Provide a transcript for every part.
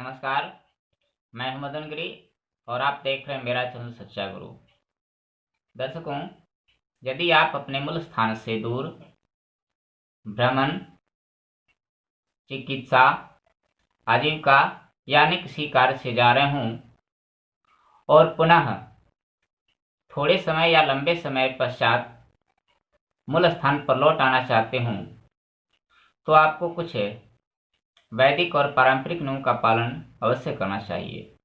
नमस्कार। मैं हूं मदन गिरी और आप देख रहे हैं मेरा चैनल सच्चा गुरु। दर्शकों, यदि आप अपने मूल स्थान से दूर भ्रमण, चिकित्सा, आजीविका यानी किसी कार्य से जा रहे हों और पुनः थोड़े समय या लंबे समय पश्चात मूल स्थान पर लौट आना चाहते हों, तो आपको कुछ वैदिक और पारंपरिक नियमों का पालन अवश्य करना चाहिए।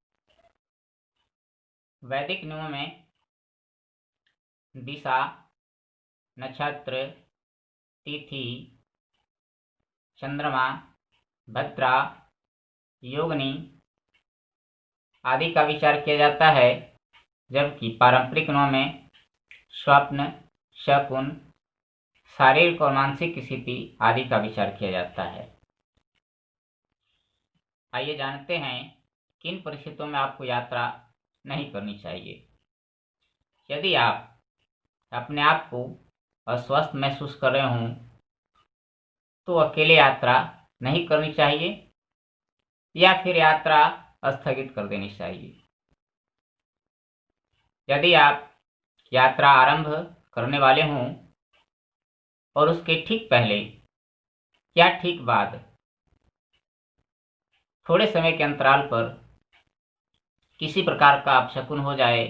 वैदिक नियमों में दिशा, नक्षत्र, तिथि, चंद्रमा, भद्रा, योगिनी आदि का विचार किया जाता है, जबकि पारंपरिक नियमों में स्वप्न, शकुन, शारीरिक और मानसिक स्थिति आदि का विचार किया जाता है। आइए जानते हैं किन परिस्थितियों में आपको यात्रा नहीं करनी चाहिए। यदि आप अपने आप को अस्वस्थ महसूस कर रहे हों तो अकेले यात्रा नहीं करनी चाहिए या फिर यात्रा स्थगित कर देनी चाहिए। यदि आप यात्रा आरंभ करने वाले हों और उसके ठीक पहले या ठीक बाद थोड़े समय के अंतराल पर किसी प्रकार का अपशकुन हो जाए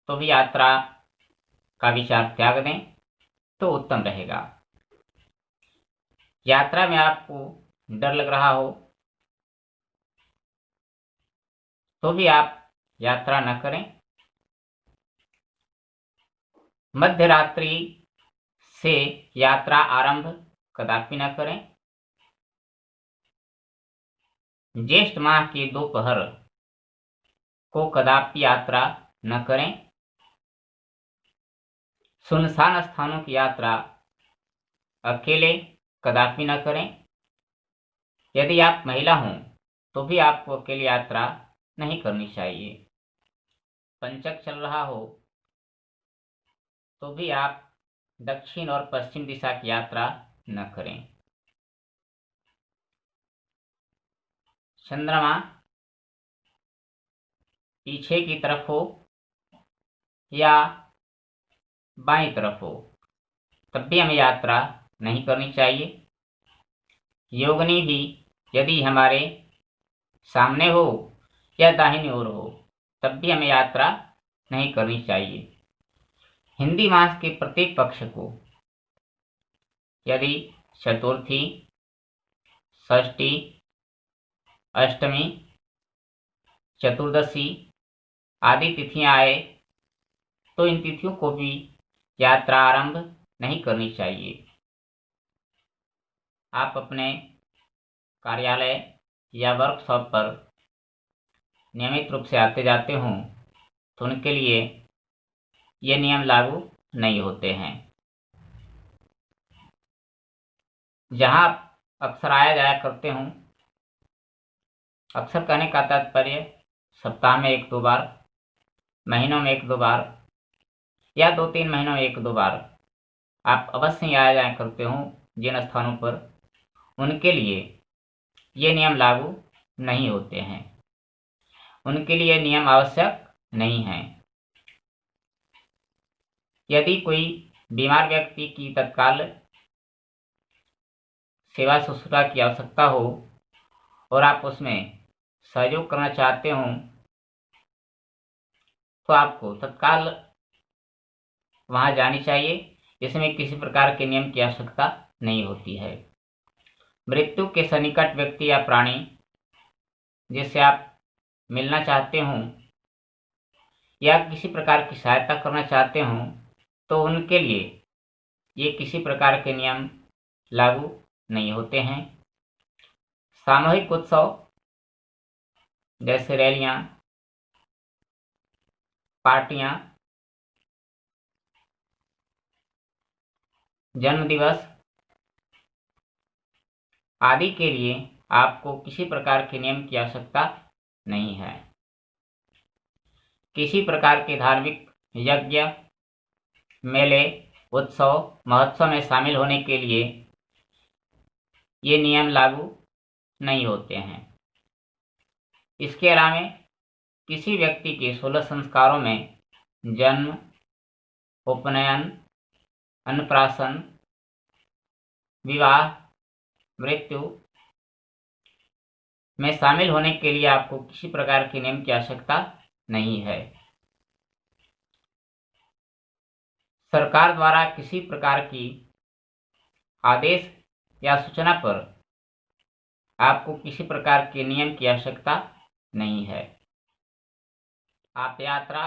तो भी यात्रा का विचार त्याग दें तो उत्तम रहेगा। यात्रा में आपको डर लग रहा हो तो भी आप यात्रा न करें। मध्य रात्रि से यात्रा आरंभ कदापि न करें। ज्येष्ठ माह के दोपहर को कदापि यात्रा न करें। सुनसान स्थानों की यात्रा अकेले कदापि न करें। यदि आप महिला हों तो भी आपको अकेले यात्रा नहीं करनी चाहिए। पंचक चल रहा हो तो भी आप दक्षिण और पश्चिम दिशा की यात्रा न करें। चंद्रमा पीछे की तरफ हो या बाईं तरफ हो तब भी हमें यात्रा नहीं करनी चाहिए। योगिनी भी यदि हमारे सामने हो या दाहिनी ओर हो तब भी हमें यात्रा नहीं करनी चाहिए। हिंदी मास के प्रत्येक पक्ष को यदि चतुर्थी, षष्ठी, अष्टमी, चतुर्दशी आदि तिथियां आए तो इन तिथियों को भी यात्रा आरंभ नहीं करनी चाहिए। आप अपने कार्यालय या वर्कशॉप पर नियमित रूप से आते जाते हों तो उनके लिए ये नियम लागू नहीं होते हैं। जहां आप अक्सर आया जाया करते हों, अक्सर कहने का तात्पर्य सप्ताह में 1-2 बार, महीनों में 1-2 बार या 2-3 महीनों में 1-2 बार आप अवश्य ही आया जाया करते हों जिन स्थानों पर, उनके लिए ये नियम लागू नहीं होते हैं। उनके लिए नियम आवश्यक नहीं है। यदि कोई बीमार व्यक्ति की तत्काल सेवा शुश्रूषा की आवश्यकता हो और आप उसमें सहयोग करना चाहते हो तो आपको तत्काल वहां जानी चाहिए। इसमें किसी प्रकार के नियम की आवश्यकता नहीं होती है। मृत्यु के सन्निकट व्यक्ति या प्राणी जिससे आप मिलना चाहते हो या किसी प्रकार की सहायता करना चाहते हो तो उनके लिए ये किसी प्रकार के नियम लागू नहीं होते हैं। सामूहिक उत्सव जैसे रैलियां, पार्टियां, जन्म दिवस आदि के लिए आपको किसी प्रकार के नियम की आवश्यकता नहीं है। किसी प्रकार के धार्मिक यज्ञ, मेले, उत्सव, महोत्सव में शामिल होने के लिए ये नियम लागू नहीं होते हैं। इसके अलावा किसी व्यक्ति के 16 संस्कारों में जन्म, उपनयन, अन्नप्राशन, विवाह, मृत्यु में शामिल होने के लिए आपको किसी प्रकार के नियम की आवश्यकता नहीं है। सरकार द्वारा किसी प्रकार की आदेश या सूचना पर आपको किसी प्रकार के नियम की आवश्यकता नहीं है। आप यात्रा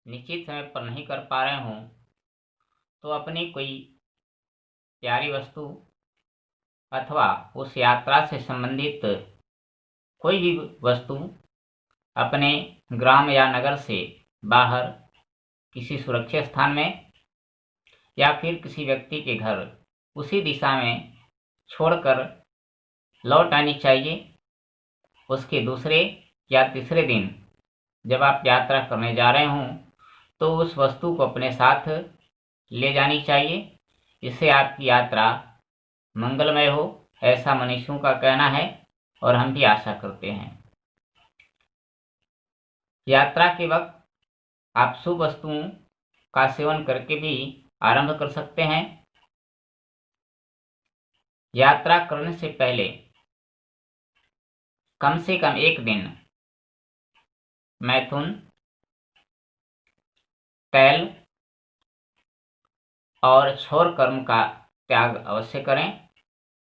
निश्चित समय पर नहीं कर पा रहे हों तो अपनी कोई प्यारी वस्तु अथवा उस यात्रा से संबंधित कोई भी वस्तु अपने ग्राम या नगर से बाहर किसी सुरक्षित स्थान में या फिर किसी व्यक्ति के घर उसी दिशा में छोड़कर लौट आनी चाहिए। उसके दूसरे या तीसरे दिन जब आप यात्रा करने जा रहे हों तो उस वस्तु को अपने साथ ले जानी चाहिए। इससे आपकी यात्रा मंगलमय हो, ऐसा मनुष्यों का कहना है और हम भी आशा करते हैं। यात्रा के वक्त आप शुभ वस्तुओं का सेवन करके भी आरंभ कर सकते हैं। यात्रा करने से पहले कम से कम एक दिन मैथुन, तैल और छोर कर्म का त्याग अवश्य करें।